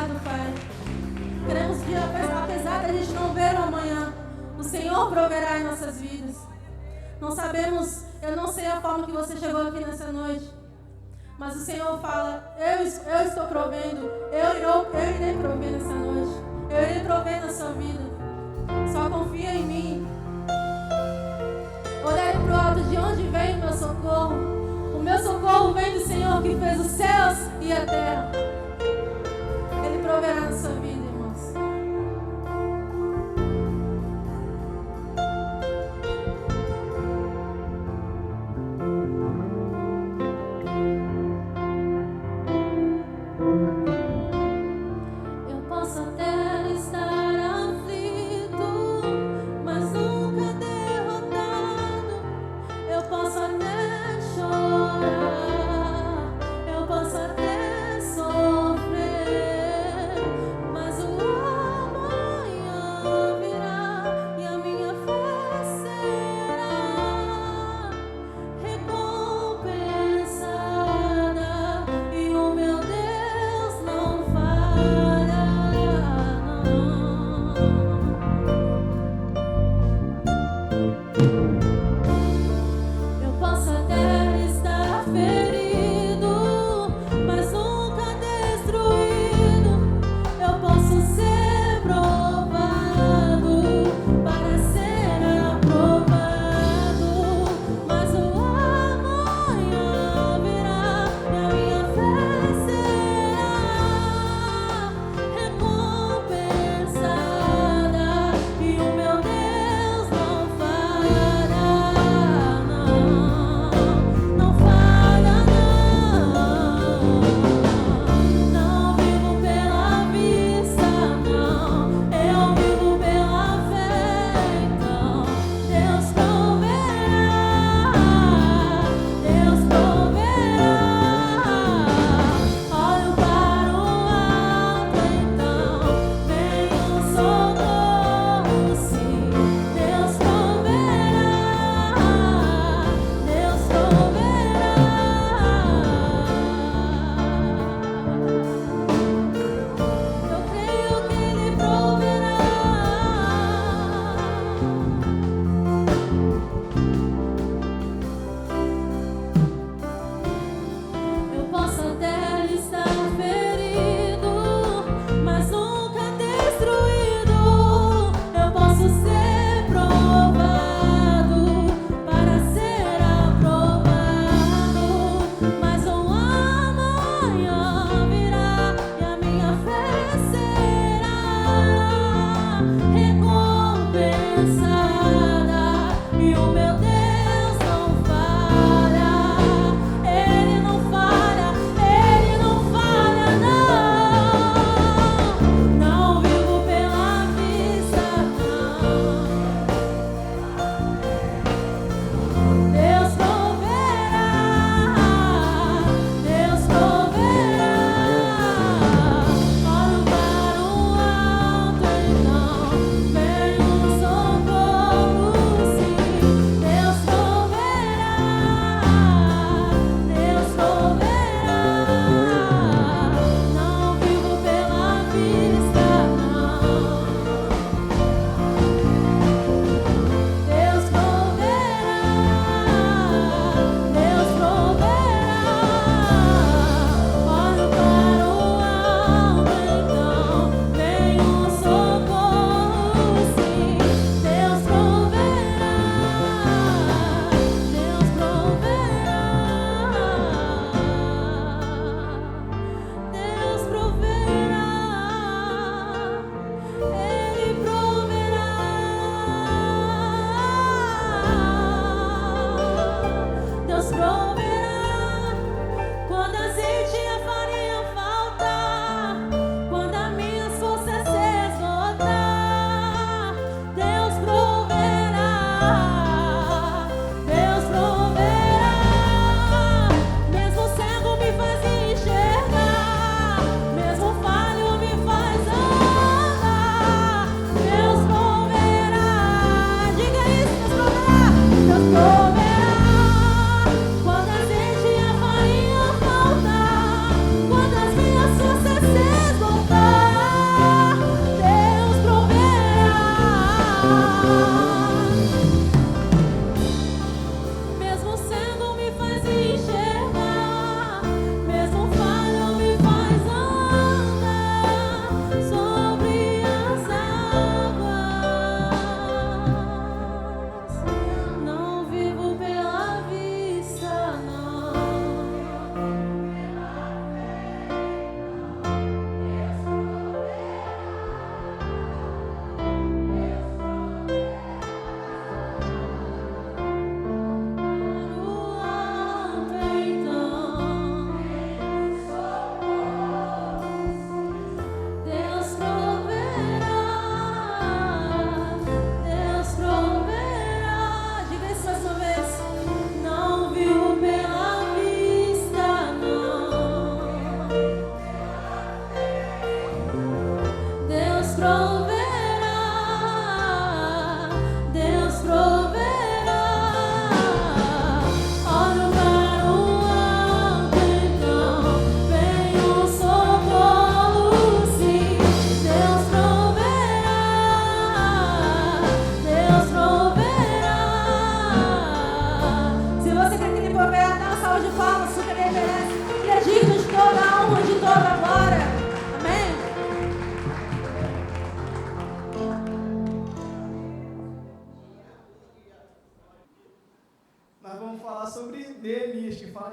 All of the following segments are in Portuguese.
obrigado, Pai. Queremos que, apesar da gente não ver o amanhã, o Senhor proverá em nossas vidas. Não sabemos, eu não sei a forma que você chegou aqui nessa noite, mas o Senhor fala, eu estou provendo, eu irei prover nessa noite, eu irei prover na sua vida. Só confia em mim. Olhai para o alto, de onde vem o meu socorro? O meu socorro vem do Senhor que fez os céus e a terra. Ele proverá na sua vida, irmãos. Eu posso até estar aflito, mas nunca derrotado. Eu posso até chorar, eu posso até sofrer,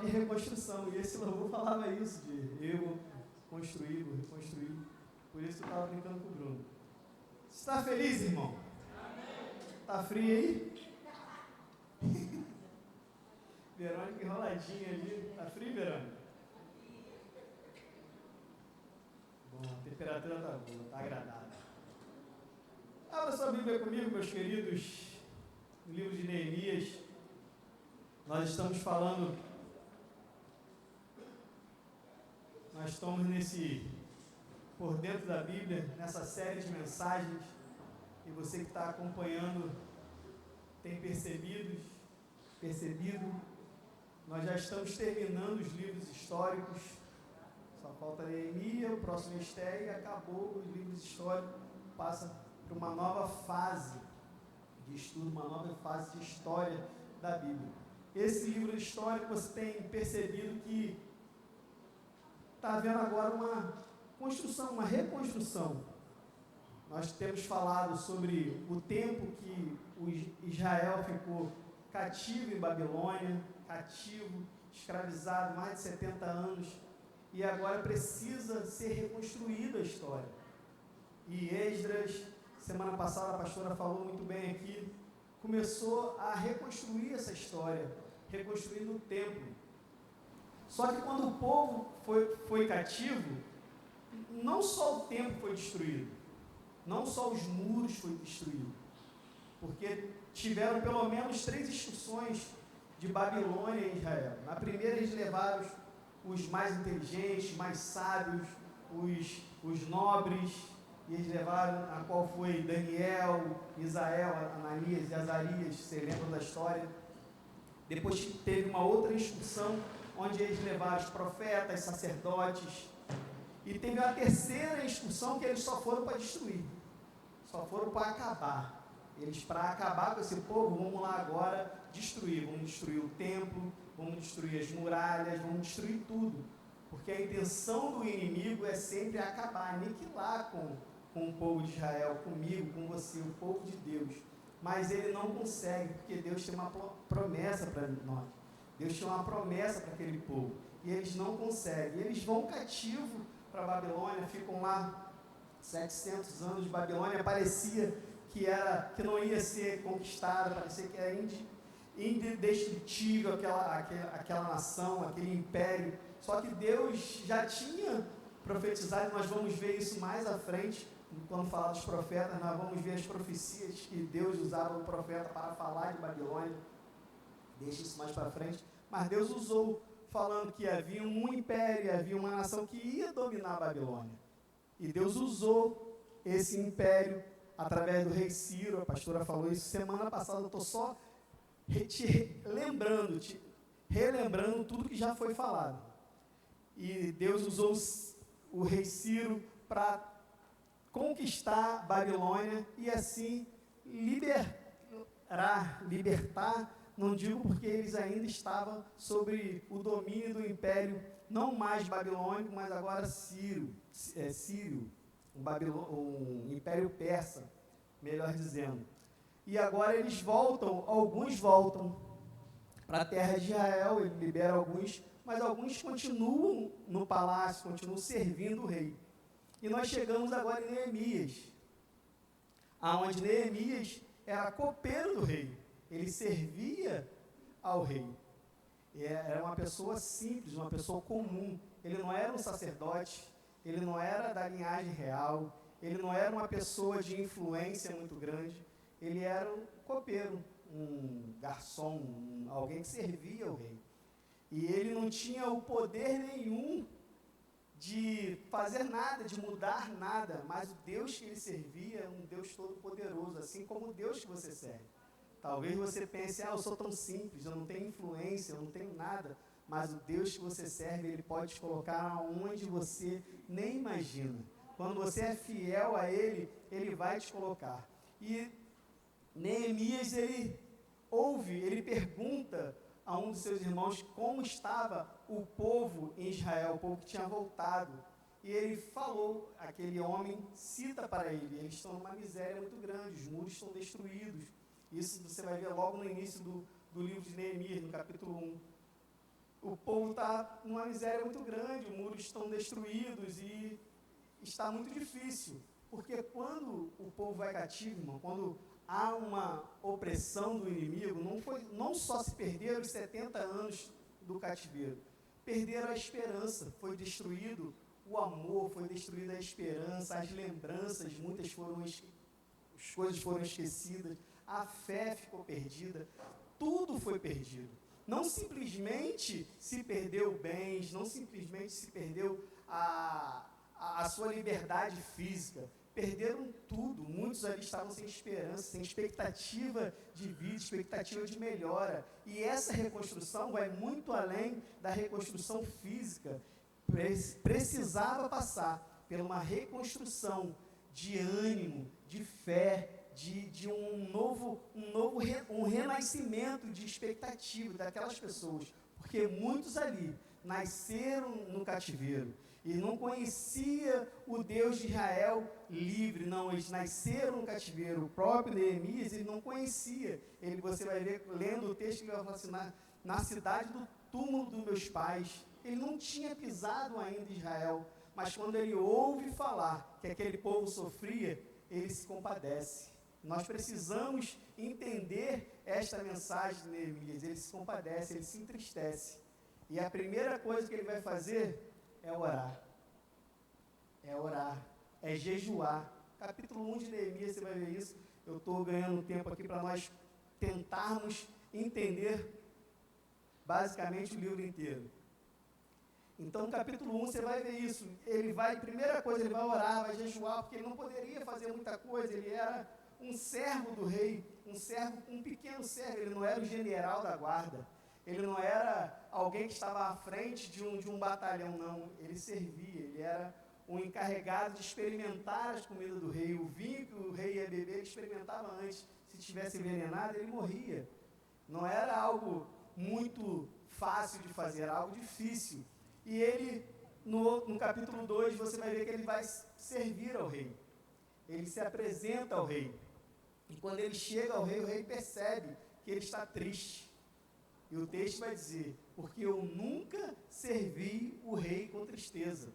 fala de reconstrução, e esse louvor falava isso, de eu vou construir, vou reconstruir. Por isso eu estava brincando com o Bruno. Você está feliz, irmão? Está frio aí? Verônica enroladinha ali. Está frio, Verônica? Bom, a temperatura está boa, está agradável. Abra sua Bíblia comigo, meus queridos, no livro de Neemias. Nós estamos falando, nós estamos por dentro da Bíblia, nessa série de mensagens, e você que está acompanhando tem percebido, nós já estamos terminando os livros históricos, só falta Neemias, o próximo é Esther, e acabou os livros históricos, passa para uma nova fase de estudo, uma nova fase de história da Bíblia. Esse livro histórico, você tem percebido que está havendo agora uma construção, uma reconstrução. Nós temos falado sobre o tempo que o Israel ficou cativo em Babilônia, cativo, escravizado, mais de 70 anos, e agora precisa ser reconstruída a história. E Esdras, semana passada a pastora falou muito bem aqui, começou a reconstruir essa história, reconstruindo o templo. Só que quando o povo foi cativo, não só o templo foi destruído, não só os muros foram destruídos, porque tiveram pelo menos 3 expulsões de Babilônia em Israel. Na primeira eles levaram os mais inteligentes, mais sábios, os nobres, e eles levaram a qual foi Daniel, Isael, Ananias e Azarias, vocês lembram da história? Depois teve uma outra expulsão, onde eles levaram os profetas, sacerdotes, e teve a terceira expulsão que eles só foram para destruir, só foram para acabar. Eles, para acabar com esse povo, vamos lá agora destruir, vamos destruir o templo, vamos destruir as muralhas, vamos destruir tudo, porque a intenção do inimigo é sempre acabar, aniquilar com o povo de Israel, comigo, com você, o povo de Deus. Mas ele não consegue, porque Deus tem uma promessa para nós. Deus tinha uma promessa para aquele povo, e eles não conseguem. Eles vão cativo para a Babilônia, ficam lá 700 anos de Babilônia, parecia que não ia ser conquistada, parecia que era indestrutível aquela nação, aquele império. Só que Deus já tinha profetizado, nós vamos ver isso mais à frente, quando falar dos profetas, nós vamos ver as profecias que Deus usava o profeta para falar de Babilônia. Deixa isso mais para frente. Mas Deus usou, falando que havia um império, havia uma nação que ia dominar a Babilônia. E Deus usou esse império através do rei Ciro. A pastora falou isso semana passada, eu estou só relembrando tudo que já foi falado. E Deus usou o rei Ciro para conquistar Babilônia e assim libertar, não digo porque eles ainda estavam sobre o domínio do império, não mais babilônico, mas agora sírio, um império persa, melhor dizendo. E agora eles alguns voltam para a terra de Israel, ele libera alguns, mas alguns continuam no palácio, continuam servindo o rei. E nós chegamos agora em Neemias, aonde Neemias era copeiro do rei, ele servia ao rei, era uma pessoa simples, uma pessoa comum, ele não era um sacerdote, ele não era da linhagem real, ele não era uma pessoa de influência muito grande, ele era um copeiro, um garçom, alguém que servia ao rei, e ele não tinha o poder nenhum de fazer nada, de mudar nada, mas o Deus que ele servia é um Deus todo-poderoso, assim como o Deus que você serve. Talvez você pense, eu sou tão simples, eu não tenho influência, eu não tenho nada, mas o Deus que você serve, ele pode te colocar onde você nem imagina. Quando você é fiel a ele, ele vai te colocar. E Neemias, ele pergunta a um dos seus irmãos como estava o povo em Israel, o povo que tinha voltado. E ele falou, aquele homem cita para ele, eles estão numa miséria muito grande, os muros estão destruídos. Isso você vai ver logo no início do livro de Neemias, no capítulo 1. o povo está numa miséria muito grande, os muros estão destruídos e está muito difícil. Porque quando o povo vai cativo, irmão, quando há uma opressão do inimigo, não só se perderam os 70 anos do cativeiro, perderam a esperança, foi destruído o amor, foi destruída a esperança, as lembranças, as coisas foram esquecidas, a fé ficou perdida, tudo foi perdido. Não simplesmente se perdeu bens, não simplesmente se perdeu a sua liberdade física, perderam tudo. Muitos ali estavam sem esperança, sem expectativa de vida, expectativa de melhora. E essa reconstrução vai muito além da reconstrução física. Precisava passar por uma reconstrução de ânimo, de fé, de um renascimento de expectativa daquelas pessoas, porque muitos ali nasceram no cativeiro e não conhecia o Deus de Israel livre, não, eles nasceram no cativeiro. O próprio Neemias, ele não conhecia, você vai ver, lendo o texto, ele vai falar assim, na cidade do túmulo dos meus pais, ele não tinha pisado ainda em Israel, mas quando ele ouve falar que aquele povo sofria, ele se compadece. Nós precisamos entender esta mensagem de Neemias. Ele se compadece, ele se entristece. E a primeira coisa que ele vai fazer é orar. É orar, é jejuar. Capítulo 1 de Neemias, você vai ver isso. Eu estou ganhando tempo aqui para nós tentarmos entender basicamente o livro inteiro. Então, no capítulo 1, você vai ver isso. Primeira coisa, ele vai orar, vai jejuar, porque ele não poderia fazer muita coisa. Ele era um servo do rei, um pequeno servo. Ele não era o general da guarda. Ele não era alguém que estava à frente de um batalhão, não. Ele servia, ele era o encarregado de experimentar as comidas do rei. O vinho que o rei ia beber, ele experimentava antes. Se tivesse envenenado, ele morria. Não era algo muito fácil de fazer, era algo difícil. E ele, no capítulo 2, você vai ver que ele vai servir ao rei. Ele se apresenta ao rei. E quando ele chega ao rei, o rei percebe que ele está triste. E o texto vai dizer, porque eu nunca servi o rei com tristeza.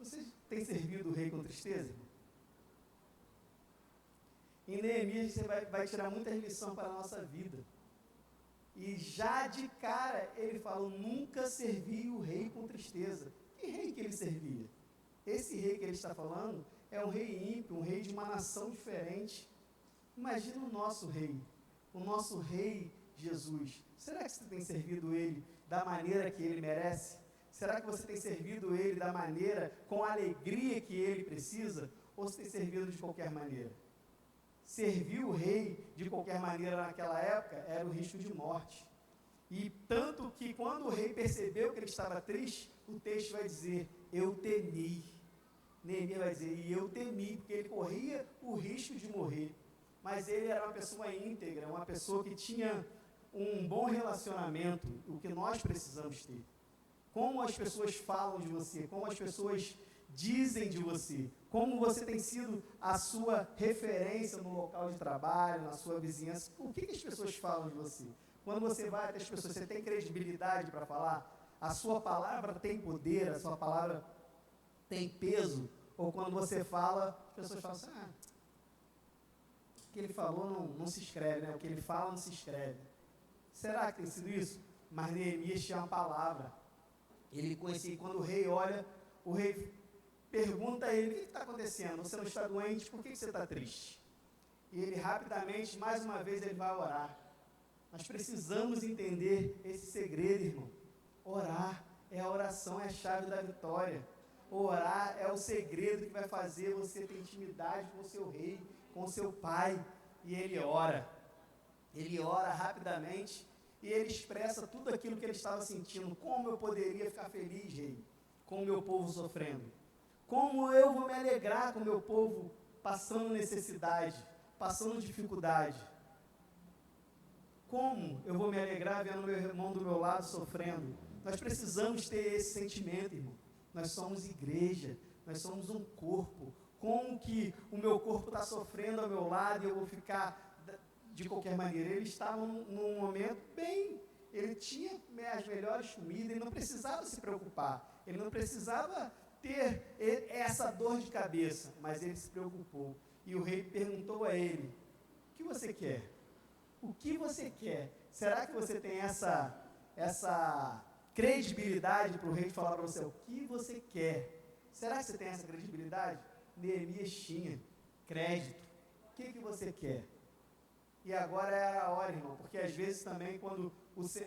Você tem servido o rei com tristeza? Em Neemias, você vai tirar muita lição para a nossa vida. E já de cara, ele fala, nunca servi o rei com tristeza. Que rei que ele servia? Esse rei que ele está falando é um rei ímpio, um rei de uma nação diferente. Imagina o nosso rei Jesus. Será que você tem servido ele da maneira que ele merece? Será que você tem servido ele da maneira, com a alegria que ele precisa? Ou você tem servido de qualquer maneira? Servir o rei de qualquer maneira naquela época era o risco de morte. E tanto que quando o rei percebeu que ele estava triste, o texto vai dizer, eu temi. Neemias vai dizer, e eu temi, porque ele corria o risco de morrer. Mas ele era uma pessoa íntegra, uma pessoa que tinha um bom relacionamento, o que nós precisamos ter. Como as pessoas falam de você, como as pessoas dizem de você, como você tem sido a sua referência no local de trabalho, na sua vizinhança, o que as pessoas falam de você? Quando você vai até as pessoas, você tem credibilidade para falar? A sua palavra tem poder, a sua palavra tem peso? Ou quando você fala, as pessoas falam assim, o que ele falou não se escreve, né? O que ele fala não se escreve. Será que tem sido isso? Mas Neemias tinha uma palavra. Ele conhecia, quando o rei olha, o rei pergunta a ele, o que está acontecendo? Você não está doente, por que você está triste? E ele rapidamente, mais uma vez, ele vai orar. Nós precisamos entender esse segredo, irmão. Orar é a oração, é a chave da vitória. Orar é o segredo que vai fazer você ter intimidade com o seu rei, com o seu pai. E ele ora. Ele ora rapidamente e ele expressa tudo aquilo que ele estava sentindo. Como eu poderia ficar feliz, rei, com o meu povo sofrendo? Como eu vou me alegrar com o meu povo passando necessidade, passando dificuldade? Como eu vou me alegrar vendo meu irmão do meu lado sofrendo? Nós precisamos ter esse sentimento, irmão. Nós somos igreja, nós somos um corpo. Como que o meu corpo está sofrendo ao meu lado e eu vou ficar de qualquer maneira? Ele estava num momento bem, ele tinha as melhores comidas, ele não precisava se preocupar, ele não precisava ter essa dor de cabeça, mas ele se preocupou. E o rei perguntou a ele: o que você quer? O que você quer? Será que você tem essa credibilidade para o rei falar para você o que você quer? Será que você tem essa credibilidade? Neemias tinha crédito. O que você quer? E agora é a hora, irmão, porque às vezes também quando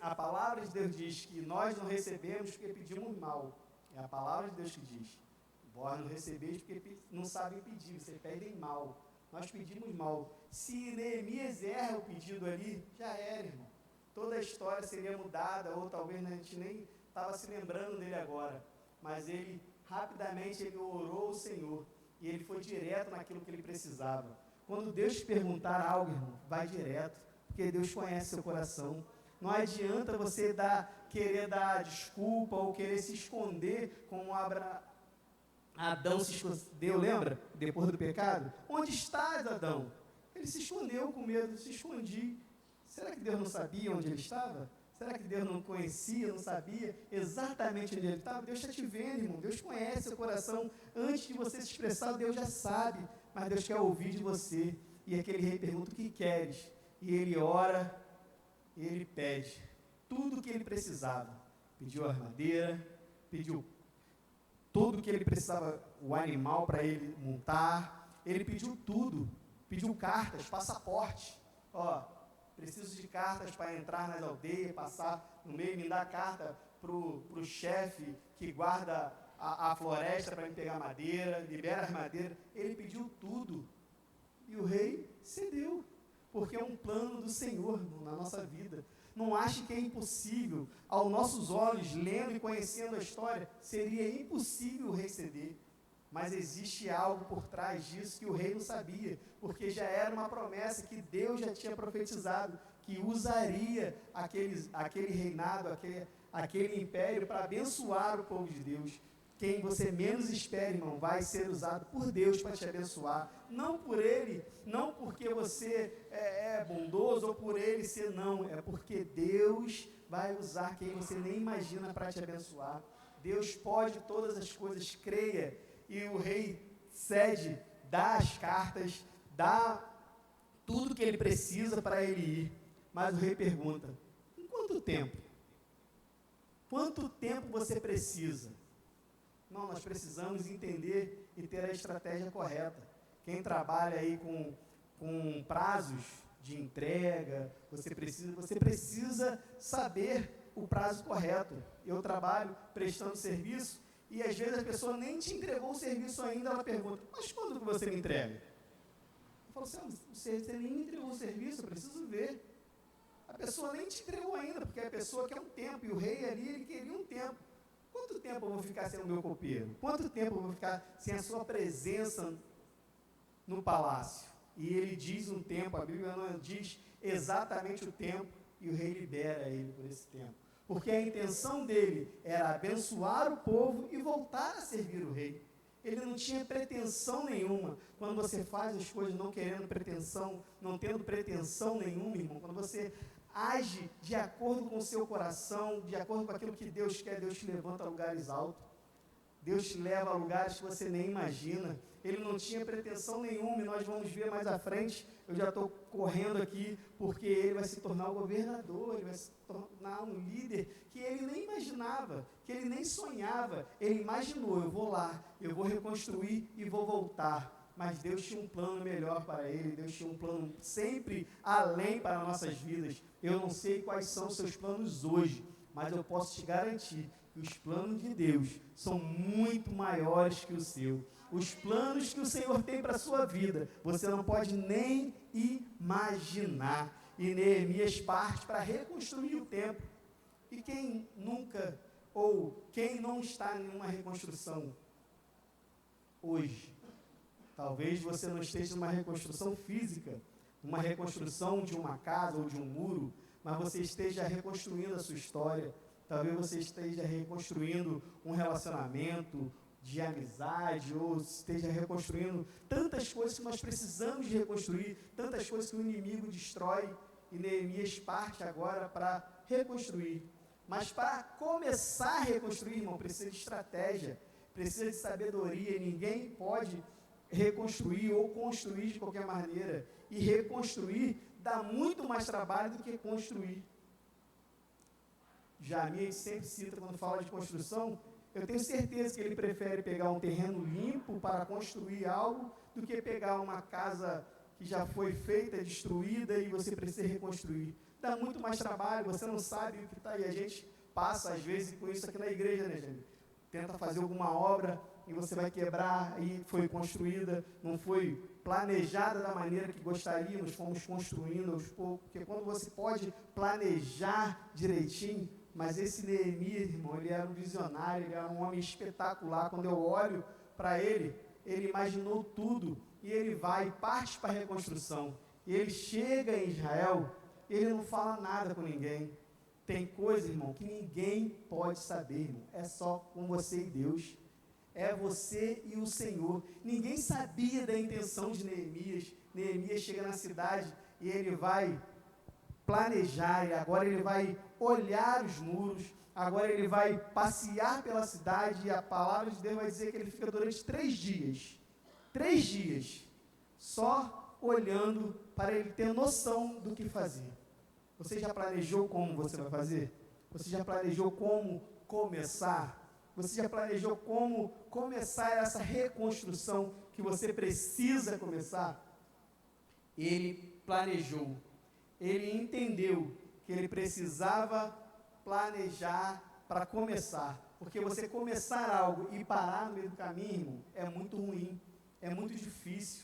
a palavra de Deus diz que nós não recebemos porque pedimos mal, é a palavra de Deus que diz: vós não recebeis porque não sabem pedir, vocês pedem mal. Nós pedimos mal. Se Neemias erra o pedido ali, já era, irmão. Toda a história seria mudada, ou talvez a gente nem estava se lembrando dele agora. Mas ele, rapidamente, ele orou ao Senhor, e ele foi direto naquilo que ele precisava. Quando Deus te perguntar algo, irmão, vai direto, porque Deus conhece seu coração. Não adianta você querer dar desculpa ou querer se esconder como Adão se escondeu, lembra? Depois do pecado. Onde estás, Adão? Ele se escondeu com medo, se escondia. Será que Deus não sabia onde ele estava? Será que Deus não conhecia, não sabia exatamente onde ele estava? Deus está te vendo, irmão. Deus conhece seu coração. Antes de você se expressar, Deus já sabe. Mas Deus quer ouvir de você. E aquele rei pergunta: o que queres? E ele ora, e ele pede tudo o que ele precisava. Pediu a armadeira, pediu tudo o que ele precisava, o animal para ele montar. Ele pediu tudo. Pediu cartas, passaporte. Preciso de cartas para entrar nas aldeias, passar no meio, me dá carta para o chefe que guarda a floresta para me pegar madeira, libera as madeiras. Ele pediu tudo. E o rei cedeu, porque é um plano do Senhor na nossa vida. Não ache que é impossível. Aos nossos olhos, lendo e conhecendo a história, seria impossível o rei ceder. Mas existe algo por trás disso que o rei não sabia, porque já era uma promessa que Deus já tinha profetizado, que usaria aquele reinado, aquele império para abençoar o povo de Deus. Quem você menos espera, irmão, vai ser usado por Deus para te abençoar. Não por ele, não porque você é bondoso ou por ele ser, não. É porque Deus vai usar quem você nem imagina para te abençoar. Deus pode todas as coisas, creia. E o rei cede, dá as cartas, dá tudo que ele precisa para ele ir. Mas o rei pergunta: em quanto tempo? Quanto tempo você precisa? Não, nós precisamos entender e ter a estratégia correta. Quem trabalha aí com prazos de entrega, você precisa saber o prazo correto. Eu trabalho prestando serviço, e às vezes a pessoa nem te entregou o serviço ainda, ela pergunta: mas quando que você me entrega? Eu falo assim: você nem me entregou o serviço, eu preciso ver. A pessoa nem te entregou ainda, porque a pessoa quer um tempo, e o rei ali, ele queria um tempo. Quanto tempo eu vou ficar sem o meu copeiro? Quanto tempo eu vou ficar sem a sua presença no palácio? E ele diz um tempo, a Bíblia não diz exatamente o tempo, e o rei libera ele por esse tempo. Porque a intenção dele era abençoar o povo e voltar a servir o rei. Ele não tinha pretensão nenhuma. Quando você faz as coisas não querendo pretensão, não tendo pretensão nenhuma, irmão, quando você age de acordo com o seu coração, de acordo com aquilo que Deus quer, Deus te levanta a lugares altos. Deus te leva a lugares que você nem imagina. Ele não tinha pretensão nenhuma, e nós vamos ver mais à frente. Eu já estou correndo aqui, porque ele vai se tornar o governador, ele vai se tornar um líder que ele nem imaginava, que ele nem sonhava. Ele imaginou: eu vou lá, eu vou reconstruir e vou voltar. Mas Deus tinha um plano melhor para ele, Deus tinha um plano sempre além para nossas vidas. Eu não sei quais são os seus planos hoje, mas eu posso te garantir que os planos de Deus são muito maiores que o seu. Os planos que o Senhor tem para a sua vida, você não pode nem imaginar. E Neemias parte para reconstruir o templo. E quem nunca, ou quem não está em uma reconstrução hoje? Talvez você não esteja numa reconstrução física, uma reconstrução de uma casa ou de um muro, mas você esteja reconstruindo a sua história. Talvez você esteja reconstruindo um relacionamento de amizade, ou esteja reconstruindo tantas coisas que nós precisamos de reconstruir, tantas coisas que o inimigo destrói. E Neemias parte agora para reconstruir. Mas para começar a reconstruir, irmão, precisa de estratégia, precisa de sabedoria. Ninguém pode reconstruir ou construir de qualquer maneira. E reconstruir dá muito mais trabalho do que construir. Jamie sempre cita, quando fala de construção, eu tenho certeza que ele prefere pegar um terreno limpo para construir algo do que pegar uma casa que já foi feita, destruída e você precisa reconstruir. Dá muito mais trabalho, você não sabe o que está aí. A gente passa, às vezes, com isso aqui na igreja, né, gente? Tenta fazer alguma obra e você vai quebrar, e foi construída, não foi planejada da maneira que gostaríamos, fomos construindo aos poucos, porque quando você pode planejar direitinho, mas esse Neemias, irmão, ele era um visionário, ele era um homem espetacular. Quando eu olho para ele, ele imaginou tudo, e ele vai e parte para a reconstrução, e ele chega em Israel, ele não fala nada com ninguém. Tem coisa, irmão, que ninguém pode saber, irmão, é só com você e Deus, é você e o Senhor. Ninguém sabia da intenção de Neemias. Neemias chega na cidade, e ele vai planejar, e agora ele vai olhar os muros, agora ele vai passear pela cidade, e a palavra de Deus vai dizer que ele fica durante 3 dias, só olhando para ele ter noção do que fazer. Você já planejou como você vai fazer? Você já planejou como começar? Você já planejou como começar essa reconstrução que você precisa começar? Ele planejou. Ele entendeu que ele precisava planejar para começar, porque você começar algo e parar no meio do caminho, irmão, é muito ruim, é muito difícil,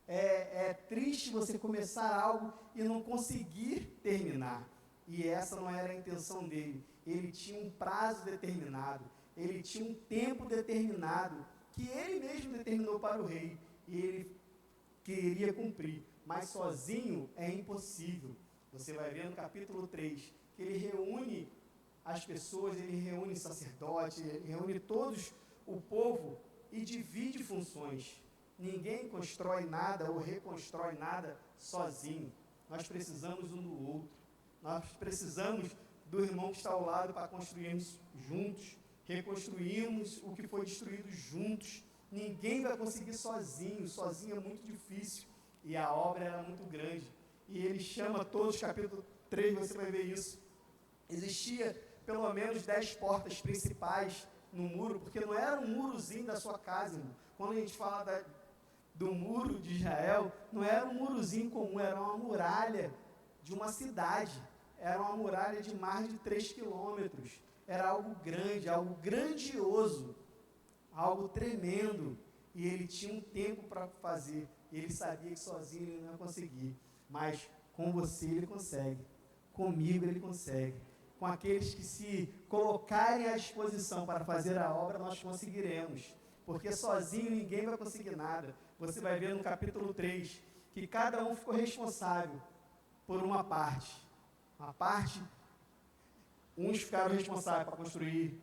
é triste você começar algo e não conseguir terminar, e essa não era a intenção dele. Ele tinha um prazo determinado, ele tinha um tempo determinado, que ele mesmo determinou para o rei, e ele queria cumprir, mas sozinho é impossível. Você vai ver no capítulo 3, que ele reúne as pessoas, ele reúne sacerdotes, ele reúne todos o povo e divide funções. Ninguém constrói nada ou reconstrói nada sozinho. Nós precisamos um do outro. Nós precisamos do irmão que está ao lado para construirmos juntos, reconstruirmos o que foi destruído juntos. Ninguém vai conseguir sozinho é muito difícil, e a obra era muito grande. E ele chama todos, capítulo 3, você vai ver isso. Existia pelo menos 10 portas principais no muro, porque não era um murozinho da sua casa, irmão. Quando a gente fala do muro de Israel, não era um murozinho comum, era uma muralha de uma cidade, era uma muralha de mais de 3 quilômetros, era algo grande, algo grandioso, algo tremendo, e ele tinha um tempo para fazer, ele sabia que sozinho ele não ia conseguir, mas com você ele consegue, comigo ele consegue, com aqueles que se colocarem à disposição para fazer a obra, nós conseguiremos, porque sozinho ninguém vai conseguir nada. Você vai ver no capítulo 3, que cada um ficou responsável por uma parte, uns ficaram responsáveis para construir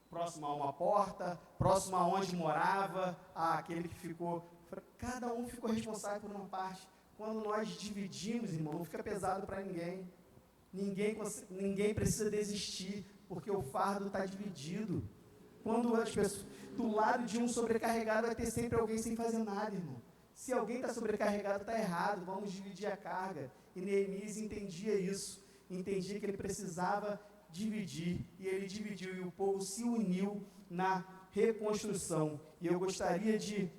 próximo a uma porta, próximo a onde morava, aquele que ficou, cada um ficou responsável por uma parte. Quando nós dividimos, irmão, não fica pesado para ninguém. Ninguém precisa desistir, porque o fardo está dividido. Quando as pessoas, do lado de um sobrecarregado, vai ter sempre alguém sem fazer nada, irmão. Se alguém está sobrecarregado, está errado, vamos dividir a carga. E Neemias entendia isso, entendia que ele precisava dividir, e ele dividiu, e o povo se uniu na reconstrução. E eu gostaria de,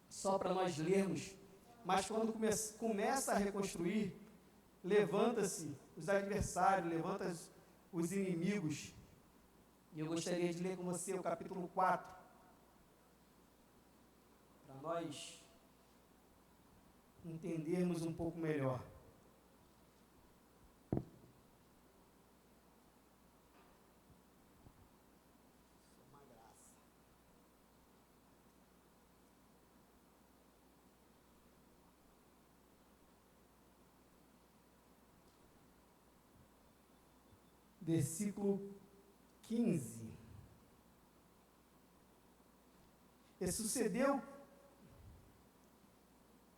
só para nós lermos, mas quando começa a reconstruir, levanta-se os adversários, levanta os inimigos, e eu gostaria de ler com você o capítulo 4, para nós entendermos um pouco melhor. Versículo 15. E sucedeu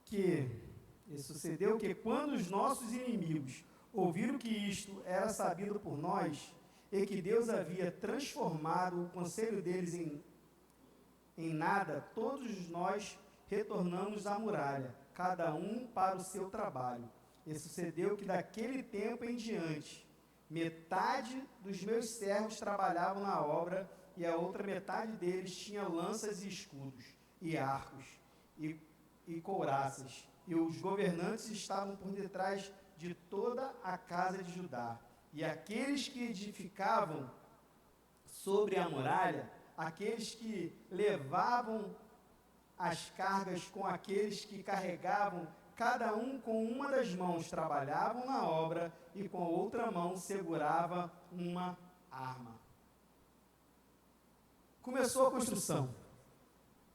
que quando os nossos inimigos ouviram que isto era sabido por nós, e que Deus havia transformado o conselho deles em nada, todos nós retornamos à muralha, cada um para o seu trabalho. E sucedeu que daquele tempo em diante, metade dos meus servos trabalhavam na obra, e a outra metade deles tinha lanças e escudos, e arcos, e couraças, e os governantes estavam por detrás de toda a casa de Judá. E aqueles que edificavam sobre a muralha, aqueles que levavam as cargas com aqueles que carregavam, cada um com uma das mãos trabalhavam na obra e com a outra mão segurava uma arma. Começou a construção,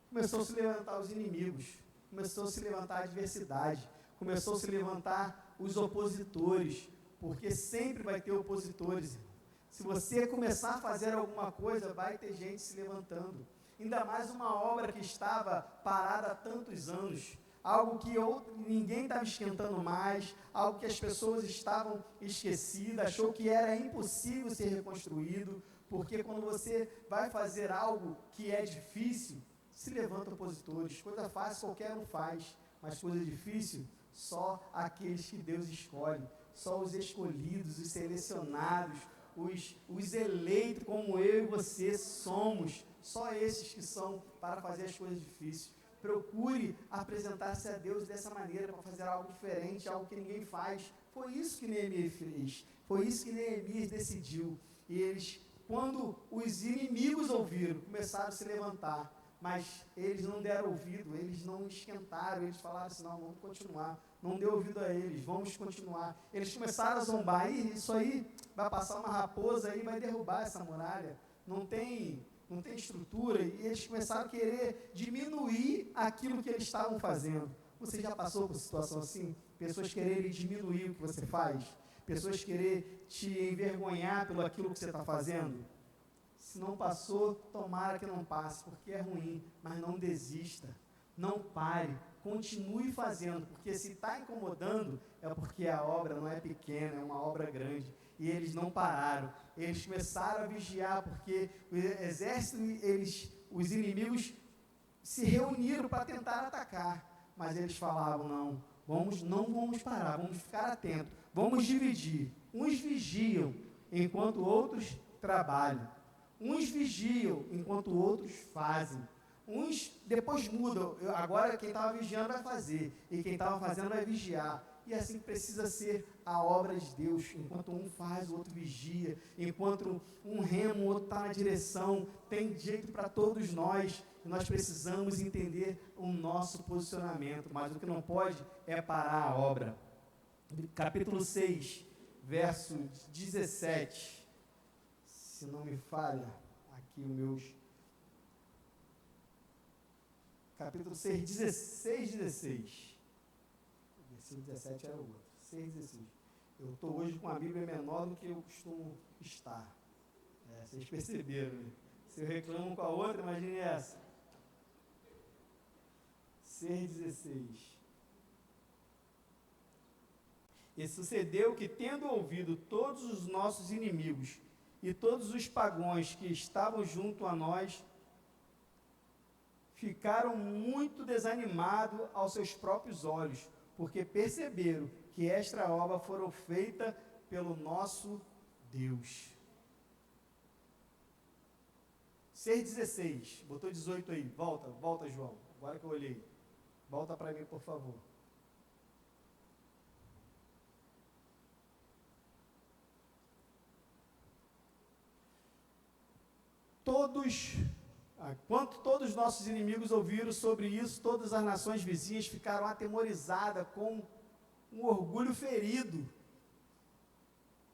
começou a se levantar os inimigos, começou a se levantar a adversidade, começou a se levantar os opositores, porque sempre vai ter opositores. Se você começar a fazer alguma coisa, vai ter gente se levantando. Ainda mais uma obra que estava parada há tantos anos, algo que ninguém estava esquentando mais, algo que as pessoas estavam esquecidas, achou que era impossível ser reconstruído, porque quando você vai fazer algo que é difícil, se levantam opositores. Coisa fácil qualquer um faz, mas coisa difícil, só aqueles que Deus escolhe, só os escolhidos, os selecionados, os eleitos como eu e você somos, só esses que são para fazer as coisas difíceis. Procure apresentar-se a Deus dessa maneira, para fazer algo diferente, algo que ninguém faz. Foi isso que Neemias fez, foi isso que Neemias decidiu. E eles, quando os inimigos ouviram, começaram a se levantar, mas eles não deram ouvido, eles não esquentaram, eles falaram assim, não, vamos continuar. Não deu ouvido a eles, vamos continuar. Eles começaram a zombar, isso aí vai passar uma raposa aí, vai derrubar essa muralha. Não tem estrutura, e eles começaram a querer diminuir aquilo que eles estavam fazendo. Você já passou por situação assim? Pessoas quererem diminuir o que você faz? Pessoas quererem te envergonhar pelo aquilo que você está fazendo? Se não passou, tomara que não passe, porque é ruim, mas não desista, não pare, continue fazendo, porque se está incomodando, é porque a obra não é pequena, é uma obra grande. E eles não pararam, eles começaram a vigiar, porque o exército, os inimigos se reuniram para tentar atacar, mas eles falavam, não vamos parar, vamos ficar atentos, vamos dividir. Uns vigiam, enquanto outros trabalham. Uns vigiam, enquanto outros fazem. Uns depois mudam, agora quem estava vigiando vai fazer, e quem estava fazendo vai vigiar. E assim precisa ser a obra de Deus, enquanto um faz, o outro vigia, enquanto um rema, o outro está na direção, tem jeito para todos nós, e nós precisamos entender o nosso posicionamento, mas o que não pode é parar a obra. Capítulo 6, verso 17, se não me falha, aqui os meus... Capítulo 6, 16. Versículo 17 era o outro. 6, 16. Eu estou hoje com a Bíblia menor do que eu costumo estar. Vocês perceberam, né? Se eu reclamo com a outra, imagine essa. 6, 16. E sucedeu que, tendo ouvido todos os nossos inimigos e todos os pagãos que estavam junto a nós, ficaram muito desanimados aos seus próprios olhos, porque perceberam que esta obra foi feita pelo nosso Deus. 6,16, botou 18 aí, volta João, agora que eu olhei, volta para mim por favor. Quanto todos os nossos inimigos ouviram sobre isso, todas as nações vizinhas ficaram atemorizadas, com um orgulho ferido,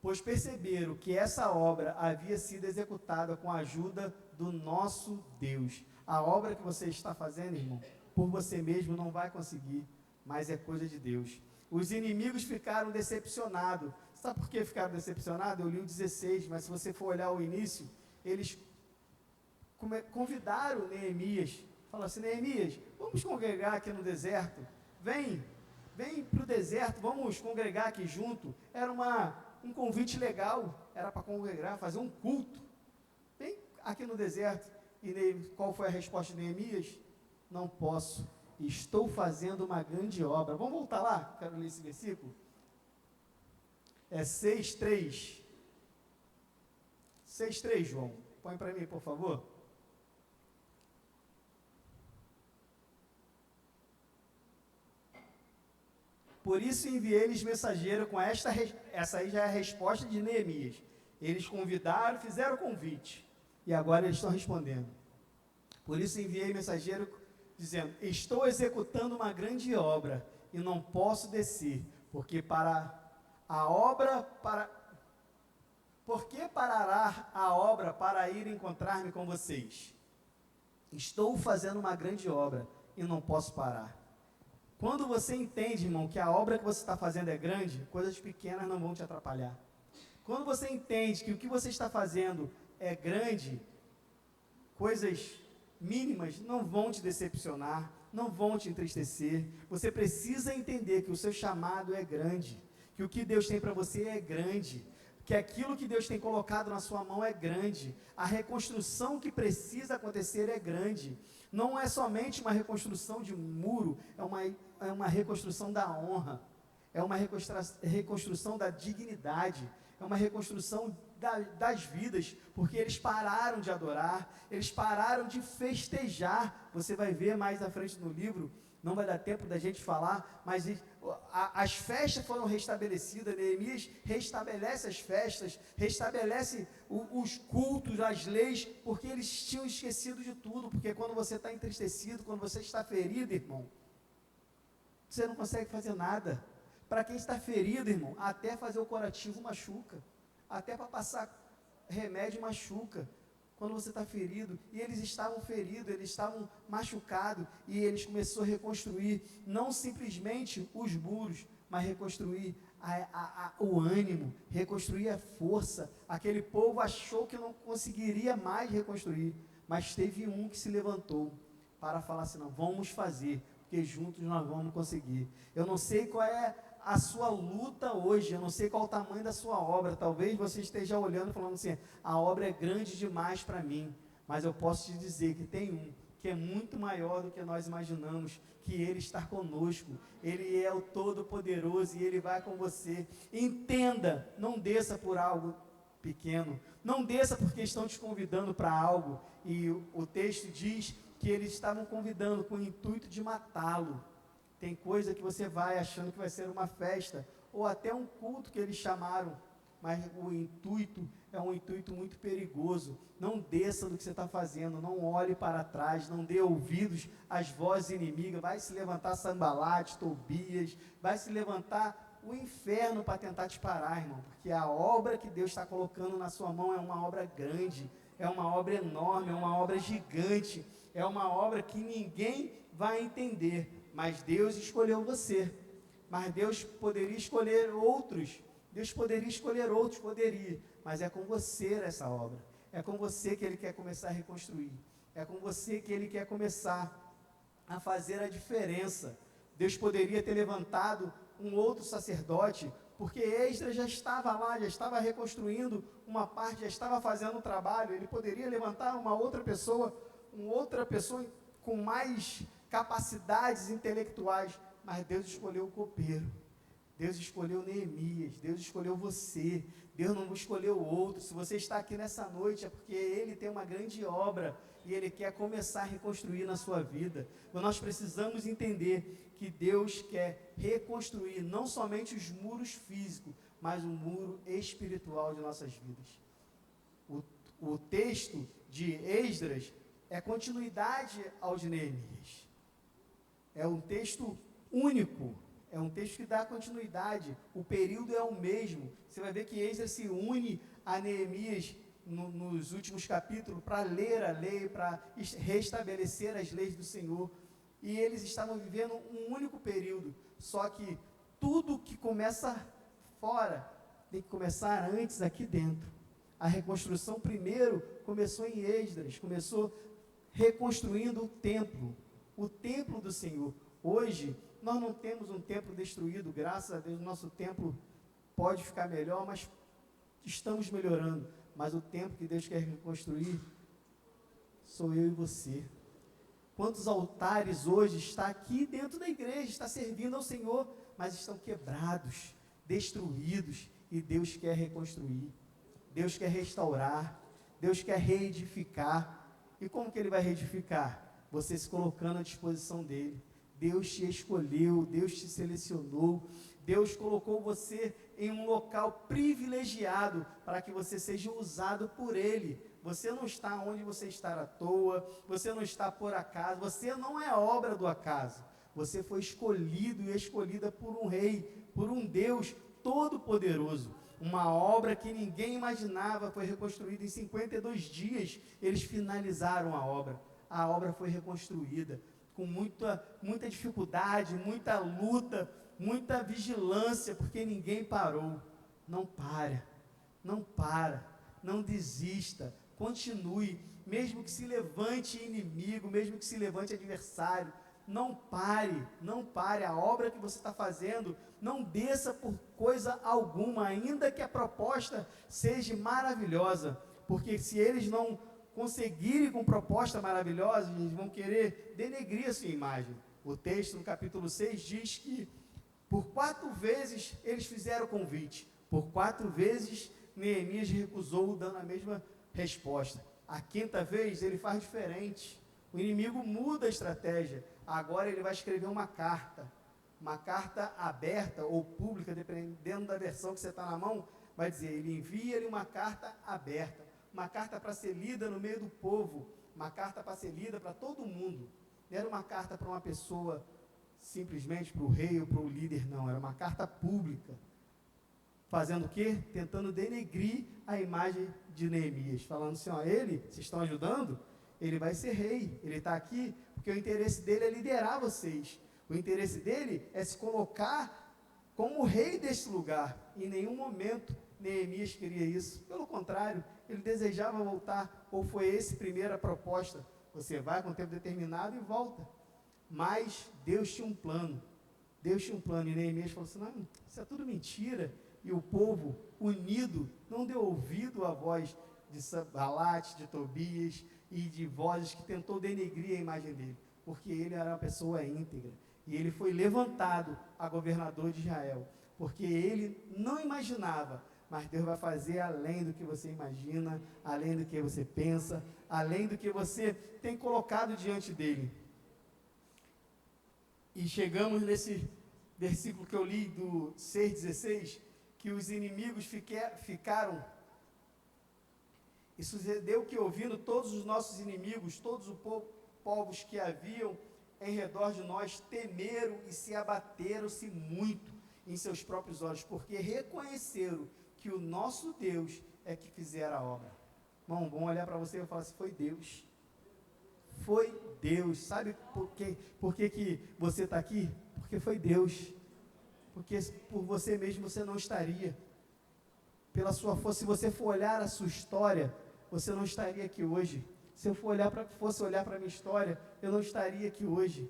pois perceberam que essa obra havia sido executada com a ajuda do nosso Deus. A obra que você está fazendo, irmão, por você mesmo não vai conseguir, mas é coisa de Deus. Os inimigos ficaram decepcionados. Sabe por que ficaram decepcionados? Eu li o 16, mas se você for olhar o início, eles convidaram Neemias, falaram assim, Neemias, vamos congregar aqui no deserto, vem, vem para o deserto, vamos congregar aqui junto. Era um convite legal, era para congregar, fazer um culto. Vem aqui no deserto. E qual foi a resposta de Neemias? Não posso, estou fazendo uma grande obra. Vamos voltar lá? Quero ler esse versículo. É 6:3. 6:3, João. Põe para mim, por favor. Por isso enviei-lhes mensageiro com essa aí já é a resposta de Neemias. Eles convidaram, fizeram o convite. E agora eles estão respondendo. Por isso enviei mensageiro dizendo, estou executando uma grande obra e não posso descer, porque parará a obra para ir encontrar-me com vocês? Estou fazendo uma grande obra e não posso parar. Quando você entende, irmão, que a obra que você está fazendo é grande, coisas pequenas não vão te atrapalhar. Quando você entende que o que você está fazendo é grande, coisas mínimas não vão te decepcionar, não vão te entristecer. Você precisa entender que o seu chamado é grande, que o que Deus tem para você é grande, que aquilo que Deus tem colocado na sua mão é grande, a reconstrução que precisa acontecer é grande. Não é somente uma reconstrução de um muro, é uma reconstrução da honra, é uma reconstrução da dignidade, é uma reconstrução das vidas, porque eles pararam de adorar, eles pararam de festejar. Você vai ver mais à frente no livro, não vai dar tempo da gente falar, mas as festas foram restabelecidas. Neemias restabelece as festas, restabelece os cultos, as leis, porque eles tinham esquecido de tudo. Porque quando você está entristecido, quando você está ferido, irmão, você não consegue fazer nada. Para quem está ferido, irmão, até fazer o curativo machuca, até para passar remédio machuca. Quando você está ferido, e eles estavam feridos, eles estavam machucados, e eles começaram a reconstruir, não simplesmente os muros, mas reconstruir o ânimo, reconstruir a força. Aquele povo achou que não conseguiria mais reconstruir, mas teve um que se levantou para falar assim, não, vamos fazer, porque juntos nós vamos conseguir. Eu não sei qual é a sua luta hoje, eu não sei qual o tamanho da sua obra. Talvez você esteja olhando e falando assim, a obra é grande demais para mim, mas eu posso te dizer que tem um que é muito maior do que nós imaginamos, que Ele está conosco, Ele é o Todo-Poderoso e Ele vai com você. Entenda, não desça por algo pequeno, não desça porque estão te convidando para algo, e o texto diz que eles estavam convidando com o intuito de matá-lo. Tem coisa que você vai achando que vai ser uma festa, ou até um culto que eles chamaram, mas o intuito é um intuito muito perigoso. Não desça do que você está fazendo, não olhe para trás, não dê ouvidos às vozes inimigas. Vai se levantar Sambalate, Tobias, vai se levantar o inferno para tentar te parar, irmão, porque a obra que Deus está colocando na sua mão é uma obra grande, é uma obra enorme, é uma obra gigante, é uma obra que ninguém vai entender. Mas Deus escolheu você, mas Deus poderia escolher outros, poderia, mas é com você essa obra, é com você que Ele quer começar a reconstruir, é com você que Ele quer começar a fazer a diferença. Deus poderia ter levantado um outro sacerdote, porque Esdras já estava lá, já estava reconstruindo uma parte, já estava fazendo o trabalho. Ele poderia levantar uma outra pessoa com mais capacidades intelectuais, mas Deus escolheu o copeiro, Deus escolheu Neemias, Deus escolheu você, Deus não escolheu outro. Se você está aqui nessa noite é porque Ele tem uma grande obra e Ele quer começar a reconstruir na sua vida. Mas nós precisamos entender que Deus quer reconstruir não somente os muros físicos, mas o muro espiritual de nossas vidas. O texto de Esdras é continuidade ao de Neemias. É um texto único, é um texto que dá continuidade, o período é o mesmo. Você vai ver que Esdras se une a Neemias nos últimos capítulos para ler a lei, para restabelecer as leis do Senhor. E eles estavam vivendo um único período, só que tudo que começa fora tem que começar antes aqui dentro. A reconstrução primeiro começou em Esdras, começou reconstruindo o templo do Senhor. Hoje, nós não temos um templo destruído, graças a Deus, o nosso templo pode ficar melhor, mas estamos melhorando. Mas o templo que Deus quer reconstruir, sou eu e você. Quantos altares hoje está aqui dentro da igreja, está servindo ao Senhor, mas estão quebrados, destruídos, e Deus quer reconstruir, Deus quer restaurar, Deus quer reedificar. E como que Ele vai reedificar? Você se colocando à disposição dEle. Deus te escolheu, Deus te selecionou, Deus colocou você em um local privilegiado para que você seja usado por Ele. Você não está onde você está à toa, você não está por acaso, você não é obra do acaso. Você foi escolhido e escolhida por um rei, por um Deus todo-poderoso. Uma obra que ninguém imaginava, foi reconstruída em 52 dias, eles finalizaram a obra foi reconstruída, com muita dificuldade, muita luta, muita vigilância, porque ninguém parou. Não para, não desista, continue, mesmo que se levante inimigo, mesmo que se levante adversário, não pare, a obra que você está fazendo, não desça por coisa alguma, ainda que a proposta seja maravilhosa, porque se eles não conseguirem com proposta maravilhosa, eles vão querer denegrir a sua imagem. O texto no capítulo 6 diz que por 4 vezes eles fizeram o convite, por 4 vezes Neemias recusou, dando a mesma resposta. A 5ª vez ele faz diferente, o inimigo muda a estratégia. Agora ele vai escrever uma carta aberta ou pública, dependendo da versão que você está na mão, vai dizer, ele envia-lhe uma carta aberta, uma carta para ser lida no meio do povo, uma carta para ser lida para todo mundo. Não era uma carta para uma pessoa, simplesmente para o rei ou para o líder, não, era uma carta pública. Fazendo o quê? Tentando denegrir a imagem de Neemias, falando assim, vocês estão ajudando? Ele vai ser rei, ele está aqui, porque o interesse dele é liderar vocês, o interesse dele é se colocar como rei deste lugar. Em nenhum momento Neemias queria isso, pelo contrário, ele desejava voltar, ou foi essa a primeira proposta, você vai com tempo determinado e volta. Mas Deus tinha um plano, e Neemias falou assim, não, isso é tudo mentira, e o povo unido não deu ouvido à voz de Sanbalate, de Tobias e de vozes que tentou denegrir a imagem dele, porque ele era uma pessoa íntegra, e ele foi levantado a governador de Israel, porque ele não imaginava, mas Deus vai fazer além do que você imagina, além do que você pensa, além do que você tem colocado diante dele. E chegamos nesse versículo que eu li do 6,16, que os inimigos ficaram. E sucedeu que, ouvindo todos os nossos inimigos, todos os povos que haviam em redor de nós, temeram e se abateram-se muito em seus próprios olhos, porque reconheceram que o nosso Deus é que fizera a obra. Irmão, vamos olhar para você e falar assim, foi Deus. Foi Deus. Sabe por que você está aqui? Porque foi Deus. Porque por você mesmo você não estaria. Pela sua força, se você for olhar a sua história, você não estaria aqui hoje. Se eu fosse olhar para a minha história, eu não estaria aqui hoje.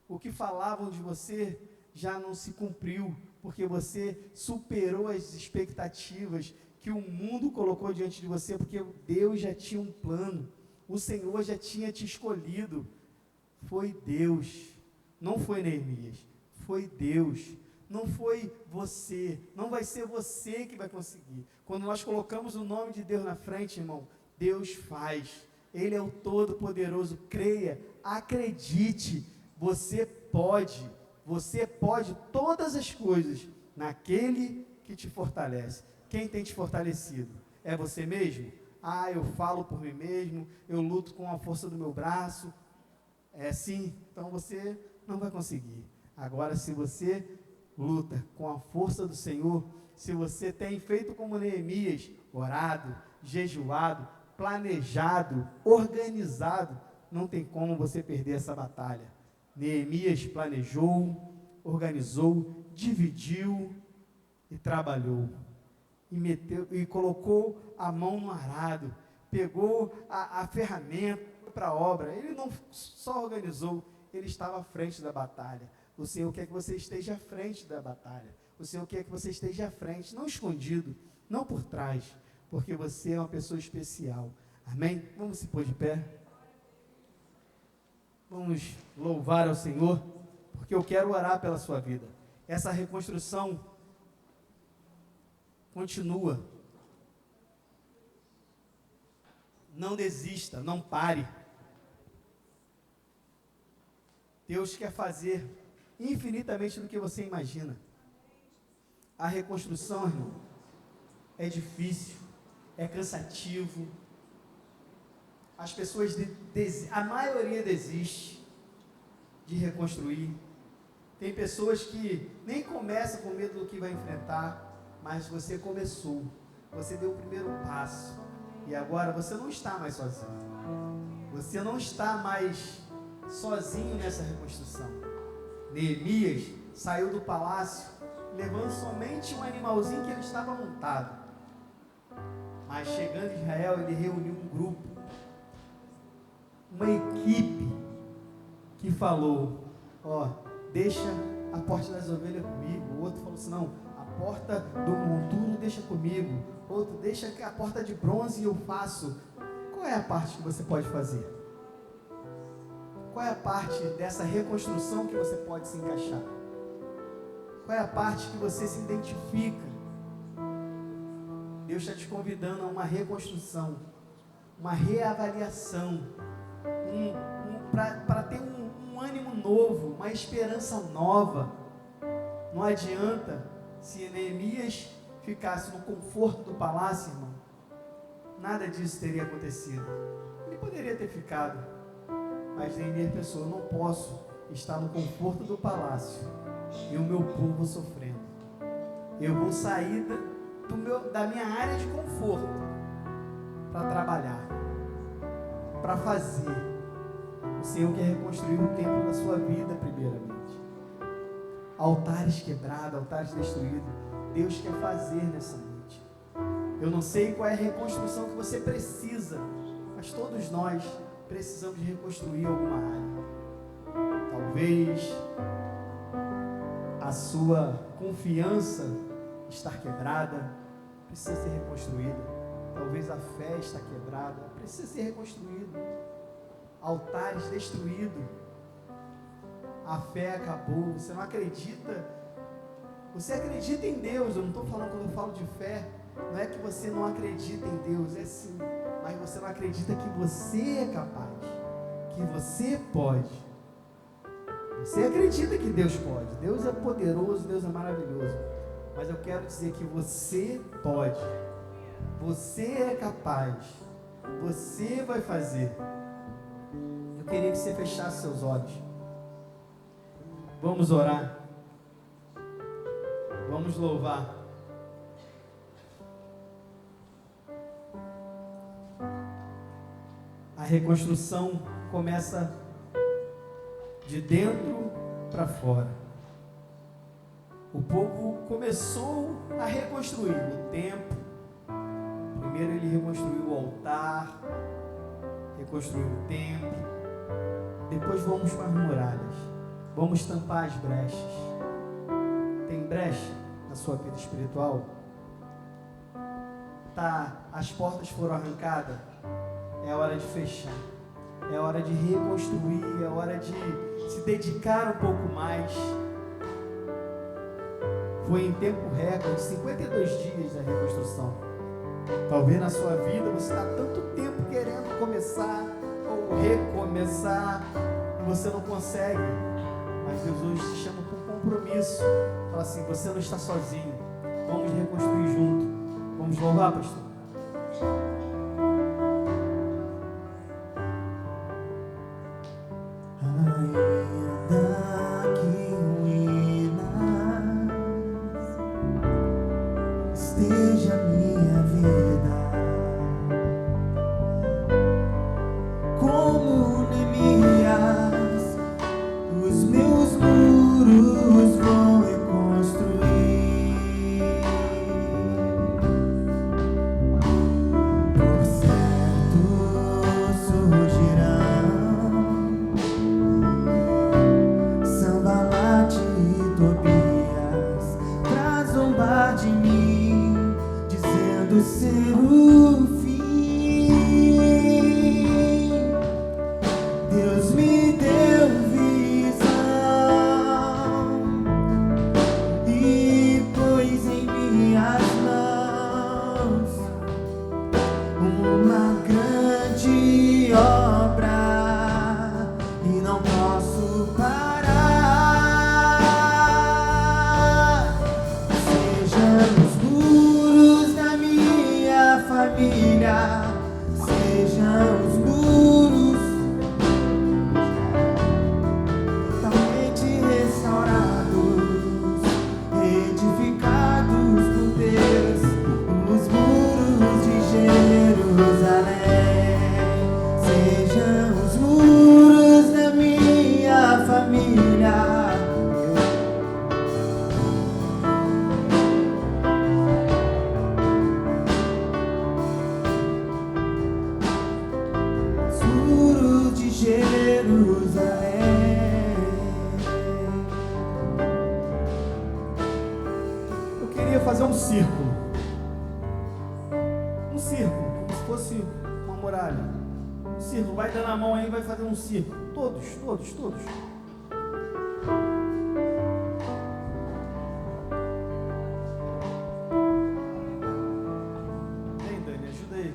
O que falavam de você já não se cumpriu, porque você superou as expectativas que o mundo colocou diante de você, porque Deus já tinha um plano, o Senhor já tinha te escolhido. Foi Deus, não foi Neemias, foi Deus. Não foi você, não vai ser você que vai conseguir. Quando nós colocamos o nome de Deus na frente, irmão, Deus faz. Ele é o Todo-Poderoso. Creia, acredite, você pode todas as coisas naquele que te fortalece. Quem tem te fortalecido? É você mesmo? Eu falo por mim mesmo, eu luto com a força do meu braço. É assim? Então você não vai conseguir. Agora, se você luta com a força do Senhor, se você tem feito como Neemias, orado, jejuado, planejado, organizado, não tem como você perder essa batalha. Neemias planejou, organizou, dividiu e trabalhou, e colocou a mão no arado, pegou a ferramenta para a obra. Ele não só organizou, Ele estava à frente da batalha. O Senhor quer que você esteja à frente da batalha. O Senhor quer que você esteja à frente, não escondido, não por trás, porque você é uma pessoa especial. Amém? Vamos se pôr de pé. Vamos louvar ao Senhor, porque eu quero orar pela sua vida. Essa reconstrução continua. Não desista, não pare. Deus quer fazer infinitamente do que você imagina. A reconstrução, irmão, é difícil, é cansativo. As pessoas, a maioria desiste de reconstruir. Tem pessoas que nem começam com medo do que vai enfrentar, mas você começou, você deu o primeiro passo, e agora você não está mais sozinho. Você não está mais sozinho nessa reconstrução. Neemias saiu do palácio levando somente um animalzinho que ele estava montado. Mas chegando em Israel, ele reuniu um grupo, uma equipe que falou: ó, deixa a porta das ovelhas comigo. O outro falou assim: não, a porta do monturo deixa comigo. Outro, deixa que a porta de bronze eu faço. Qual é a parte que você pode fazer? Qual é a parte dessa reconstrução que você pode se encaixar? Qual é a parte que você se identifica? Deus está te convidando a uma reconstrução, uma reavaliação, para ter um ânimo novo, uma esperança nova. Não adianta, se Neemias ficasse no conforto do palácio, irmão, nada disso teria acontecido. Ele poderia ter ficado, mas Neemias pensou: eu não posso estar no conforto do palácio e o meu povo sofrendo. Eu vou sair da minha área de conforto para trabalhar, para fazer. O Senhor quer reconstruir o templo da sua vida primeiramente. Altares quebrados, altares destruídos, Deus quer fazer nessa noite. Eu não sei qual é a reconstrução que você precisa, mas todos nós precisamos de reconstruir alguma área. Talvez a sua confiança estar quebrada, precisa ser reconstruída. Talvez a fé está quebrada, precisa ser reconstruída. Altares destruídos, a fé acabou, você não acredita. Você acredita em Deus. Eu não estou falando, quando eu falo de fé, não é que você não acredita em Deus, é sim, mas você não acredita que você é capaz, que você pode. Você acredita que Deus pode, Deus é poderoso, Deus é maravilhoso, mas eu quero dizer que você pode, você é capaz, você vai fazer. Eu queria que você fechasse seus olhos. Vamos orar, vamos louvar. A reconstrução começa de dentro para fora. O povo começou a reconstruir o templo. Primeiro ele reconstruiu o altar, reconstruiu o templo. Depois vamos para as muralhas. Vamos tampar as brechas. Tem brecha na sua vida espiritual? As portas foram arrancadas? É hora de fechar. É hora de reconstruir. É hora de se dedicar um pouco mais. Foi em tempo recorde, 52 dias da reconstrução. Talvez na sua vida você está tanto tempo querendo começar ou recomeçar e você não consegue. Mas Deus hoje te chama para um compromisso. Fala assim: você não está sozinho. Vamos reconstruir junto. Vamos louvar, pastor? posso parar. Sejam os muros da minha família, sejam os muros totalmente restaurados, edificados por Deus, os muros de Jerusalém. Sejam os muros da minha família, os muros de Jerusalém. Eu queria fazer um círculo. Um círculo, como se fosse uma muralha. Um círculo, vai dando a mão aí, vai fazer um círculo. Todos. Vem, Dani, ajuda aí.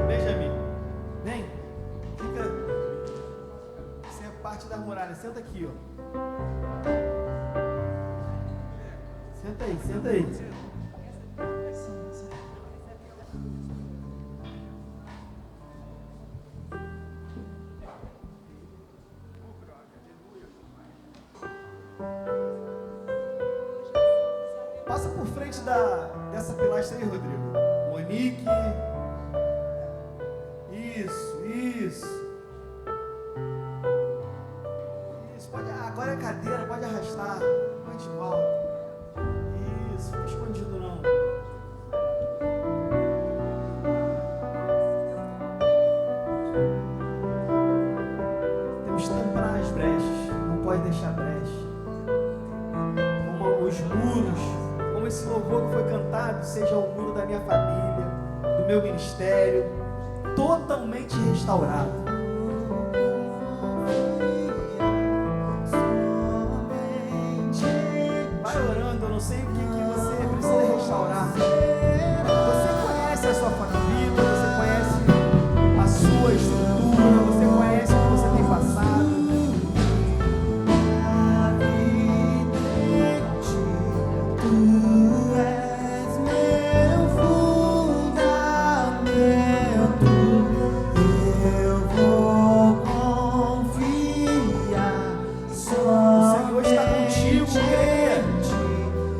Benjamin, vem. Fica. Você é parte da muralha. Senta aqui, ó. Senta aí. Passa por frente dessa pilastra aí, Rodrigo. Monique. Isso. Agora é cadeira, pode arrastar. Vai de volta. Isso, não fica escondido não. Temos que tampar as brechas, não pode deixar brecha. Como os muros, como esse louvor que foi cantado, seja o muro da minha família, do meu ministério, totalmente restaurado. Vai orando, eu não sei o que você precisa restaurar. Você conhece a sua família, você conhece a sua estrutura, você conhece o que você tem passado. Tu és meu fundamento, eu vou confiar só. O Senhor está contigo, creia.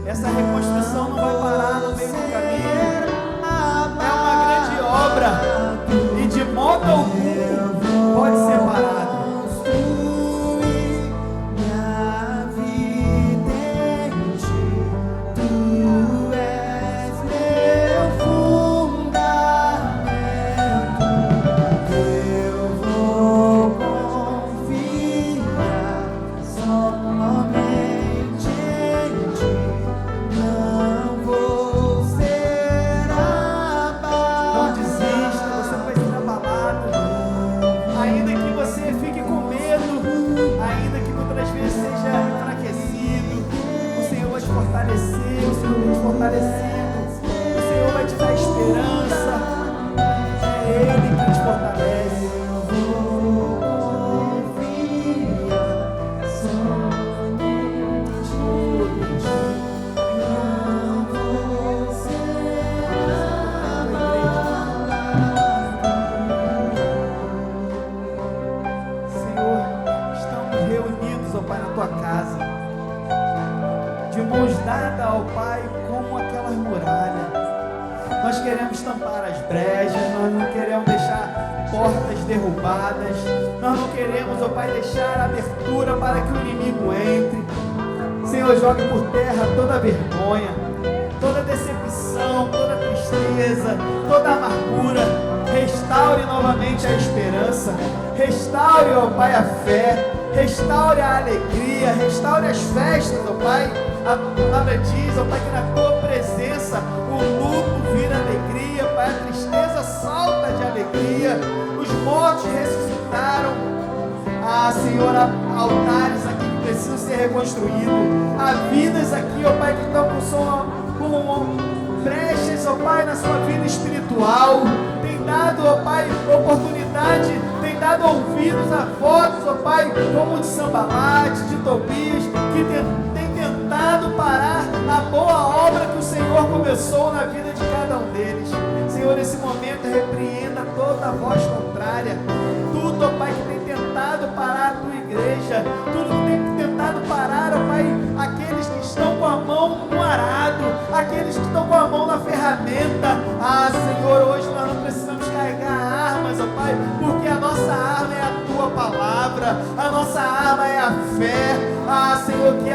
Essa reconstrução não vai parar no meio do caminho. É uma grande obra e de modo algum pode ser parado. Minha vida em ti, tu és meu fundamento, eu vou confiar somente em ti, não vou ser abalado. Não desista, você não vai ser abalado. Ainda que você fique com medo, ainda que muitas vezes seja enfraquecido, o Senhor vai te fortalecer, o Senhor vai te fortalecido, o Senhor vai te dar esperança. É Ele que te fortalece. Senhor, estamos reunidos, ó Pai, na Tua casa, de mãos dadas, ó Pai, como aquelas muralhas. Nós queremos tampar as brechas, nós não queremos deixar portas derrubadas, nós não queremos, ó Pai, deixar abertura para que o inimigo entre. Senhor, jogue por terra toda vergonha, toda decepção, toda tristeza, toda amargura. Restaure novamente a esperança, restaure, ó Pai, a fé, restaure a alegria, restaure as festas, ó Pai. A palavra diz, ó Pai, que na Tua presença o luto vira alegria, Pai, a tristeza salta de alegria, os mortos ressuscitaram. Ah, Senhor, há altares aqui que precisam ser reconstruídos, há vidas aqui, ó Pai, que estão com brechas, ó Pai, na sua vida espiritual. Tem ó Pai, oportunidade, tem dado ouvidos a vozes, ó Pai, como de Sambalate, de Tobias, que tem tentado parar a boa obra que o Senhor começou na vida de cada um deles. Senhor, nesse momento, repreenda toda a voz contrária, tudo, ó Pai, que tem tentado parar a tua igreja, tudo que tem tentado parar, ó Pai, aqueles que estão com a mão no arado, aqueles que estão com a mão na ferramenta. Ah, Senhor, hoje nós não precisamos carregar armas, ó Pai, porque a nossa arma é a tua palavra, a nossa arma é a fé. Ah, Senhor, que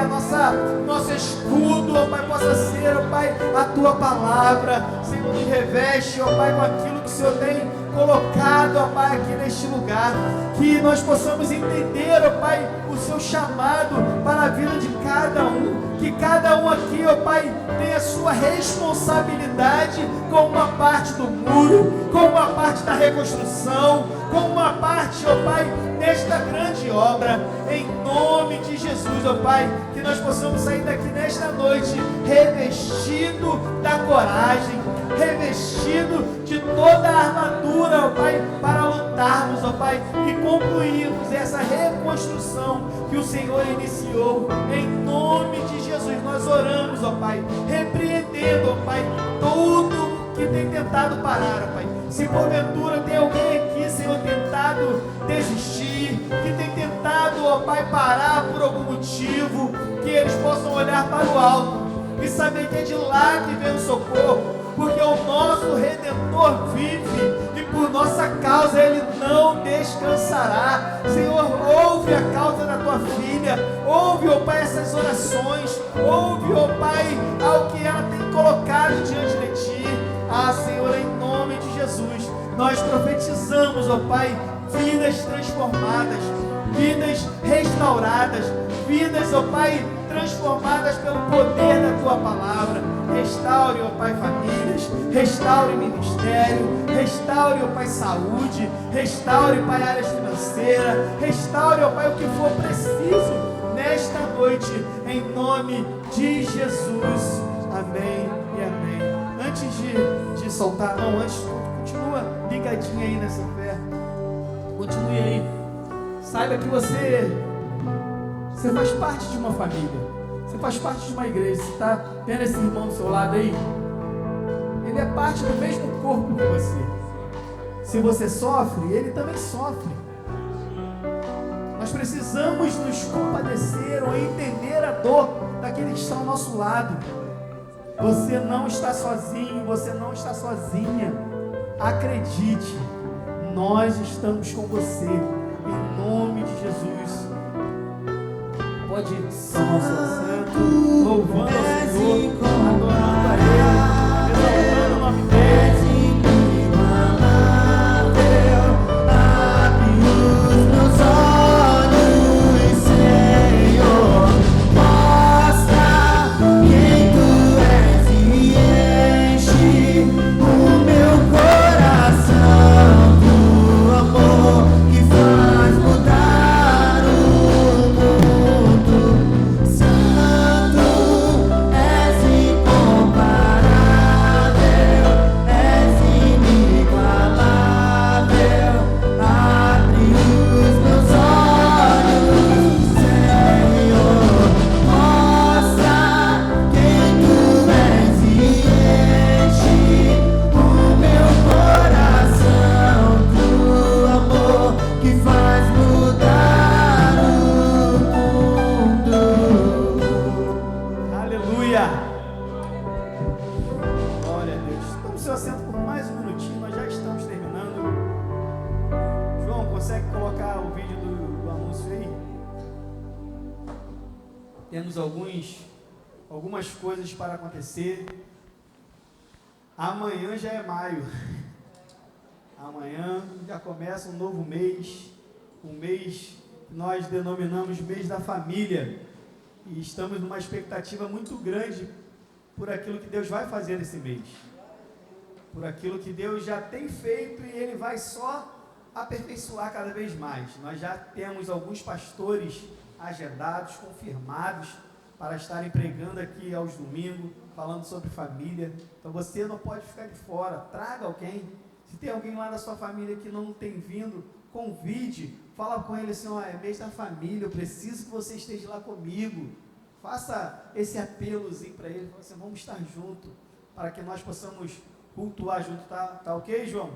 nosso escudo, ó Pai, possa ser, ó Pai, a tua palavra. Senhor, nos reveste, ó Pai, com aquilo que o Senhor tem colocado, ó Pai, aqui neste lugar, que nós possamos entender, ó Pai, o seu chamado para a vida de cada um, que cada um aqui, ó Pai, tem a sua responsabilidade com uma parte do muro, com uma parte da reconstrução, com uma parte, ó Pai, nesta grande obra, em nome de Jesus, ó Pai, que nós possamos sair daqui nesta noite revestido da coragem, revestido de toda a armadura, ó Pai, para lutarmos, ó Pai, e concluirmos essa reconstrução que o Senhor iniciou. Em nome de Jesus nós oramos, ó Pai, repreendendo, ó Pai, tudo que tem tentado parar, ó Pai. Se porventura tem alguém aqui, Senhor, tentado desistir, que tem tentado, ó Pai, parar por algum motivo, que eles possam olhar para o alto e saber que é de lá que vem o socorro, porque o nosso Redentor vive e por nossa causa Ele não descansará. Senhor, ouve a causa da tua filha, ouve, ó Pai, essas orações, ouve, ó Pai, ao que ela tem colocado diante de Ti. Ah, Senhor, em nome de Jesus, nós profetizamos, ó Pai, vidas transformadas, vidas restauradas, vidas, ó Pai, transformadas pelo poder da Tua palavra. Restaure, ó Pai, famílias, restaure ministério, restaure, ó Pai, saúde, restaure, Pai, áreas financeiras, restaure, ó Pai, o que for preciso nesta noite, em nome de Jesus. Amém e amém. Antes de soltar, continua ligadinho aí nessa fé, continue aí, saiba que você faz parte de uma família, você faz parte de uma igreja. Você está tendo esse irmão do seu lado aí, ele é parte do mesmo corpo que você. Se você sofre, ele também sofre. Nós precisamos nos compadecer ou entender a dor daqueles que estão ao nosso lado. Você não está sozinho, você não está sozinha. Acredite, nós estamos com você, em nome de Jesus. Pode ir, santo, louvando ao Senhor, adorando a Ele, exaltando o nome dele. Temos algumas coisas para acontecer. Amanhã já é maio. Amanhã já começa um novo mês, um mês que nós denominamos mês da família. E estamos numa expectativa muito grande por aquilo que Deus vai fazer nesse mês, por aquilo que Deus já tem feito e Ele vai só aperfeiçoar cada vez mais. Nós já temos alguns pastores agendados, confirmados, para estarem pregando aqui aos domingos, falando sobre família. Então você não pode ficar de fora, traga alguém. Se tem alguém lá da sua família que não tem vindo, convide, fala com ele assim, ó, é mês da família, eu preciso que você esteja lá comigo. Faça esse apelozinho para ele, fala assim, vamos estar junto, para que nós possamos cultuar junto, tá ok, João?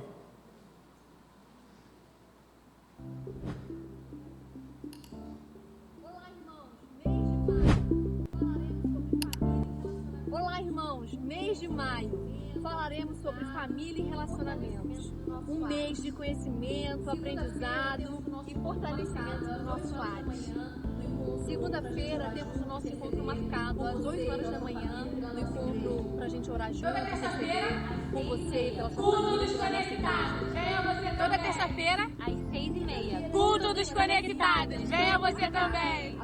Olá, irmãos, mês de maio falaremos sobre família e relacionamentos. Um mês de conhecimento, aprendizado e fortalecimento dos nossos lares. Segunda-feira temos o nosso encontro marcado às 8 horas da manhã, no encontro para a gente orar junto, interceder por você e pela sua família. Toda terça-feira, às 6h30. culto dos conectados. Venha você também.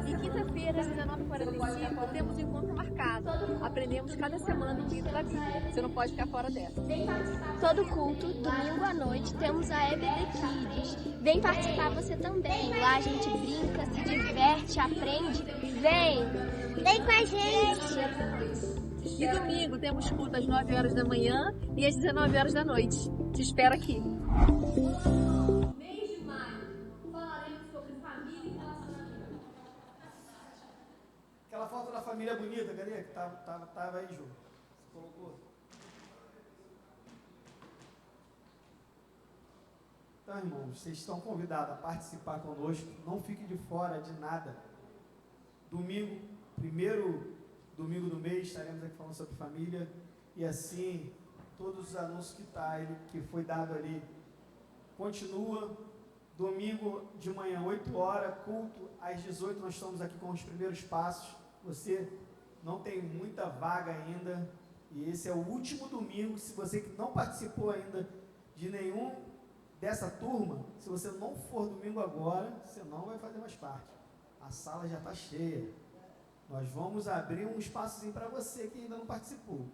E quinta-feira, às 19h45, temos o encontro marcado. Aprendemos cada semana um livro da Bíblia. Você não pode ficar fora dessa. Todo culto, domingo à noite, temos a EBD Kids. Vem participar você também. Lá a gente brinca, se diverte, aprende. Vem com a gente! E domingo temos culto às 9 horas da manhã e às 19 horas da noite. Te espero aqui. Mês de maio, falaremos sobre família e relacionamento. Aquela foto da família bonita, cadê? Que tava aí, Ju. Você colocou? Então, irmãos, vocês estão convidados a participar conosco. Não fiquem de fora de nada. Domingo, primeiro domingo do mês, estaremos aqui falando sobre família. E assim, todos os anúncios que foi dado ali, continua. Domingo de manhã, 8 horas, culto. Às 18 nós estamos aqui com os primeiros passos. Você não tem muita vaga ainda. E esse é o último domingo. Se você que não participou ainda de nenhum dessa turma, se você não for domingo agora, você não vai fazer mais parte. A sala já está cheia. Nós vamos abrir um espaçozinho para você que ainda não participou.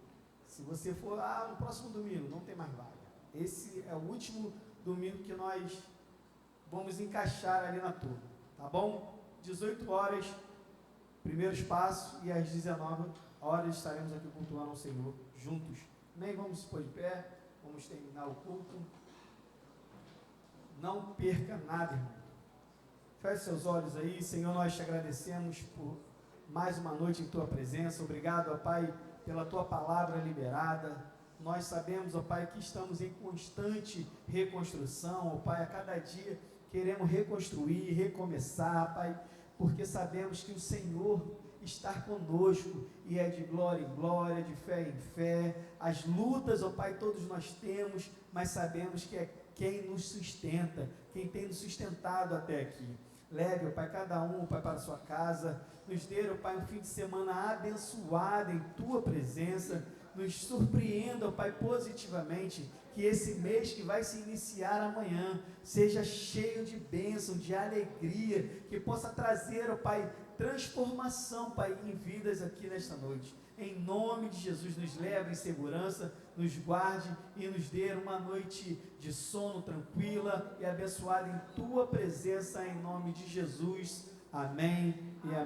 Se você for, no próximo domingo, não tem mais vaga. Esse é o último domingo que nós vamos encaixar ali na turma. Tá bom? 18 horas, primeiro espaço, e às 19 horas estaremos aqui cultuando ao Senhor juntos. Nem vamos se pôr de pé, vamos terminar o culto. Não perca nada, irmão. Feche seus olhos aí. Senhor, nós te agradecemos por mais uma noite em Tua presença. Obrigado, ó Pai, pela Tua palavra liberada. Nós sabemos, ó Pai, que estamos em constante reconstrução, ó Pai, a cada dia queremos reconstruir, recomeçar, Pai, porque sabemos que o Senhor está conosco e é de glória em glória, de fé em fé. As lutas, ó Pai, todos nós temos, mas sabemos que é quem nos sustenta, quem tem nos sustentado até aqui. Leve, ó Pai, cada um, ó Pai, para a sua casa. Nos dê, ó Pai, um fim de semana abençoado em Tua presença. Nos surpreenda, ó Pai, positivamente. Que esse mês que vai se iniciar amanhã seja cheio de bênção, de alegria. Que possa trazer, ó Pai, transformação, Pai, em vidas aqui nesta noite. Em nome de Jesus, nos leve em segurança, nos guarde e nos dê uma noite de sono tranquila e abençoada em Tua presença, em nome de Jesus. Amém e amém.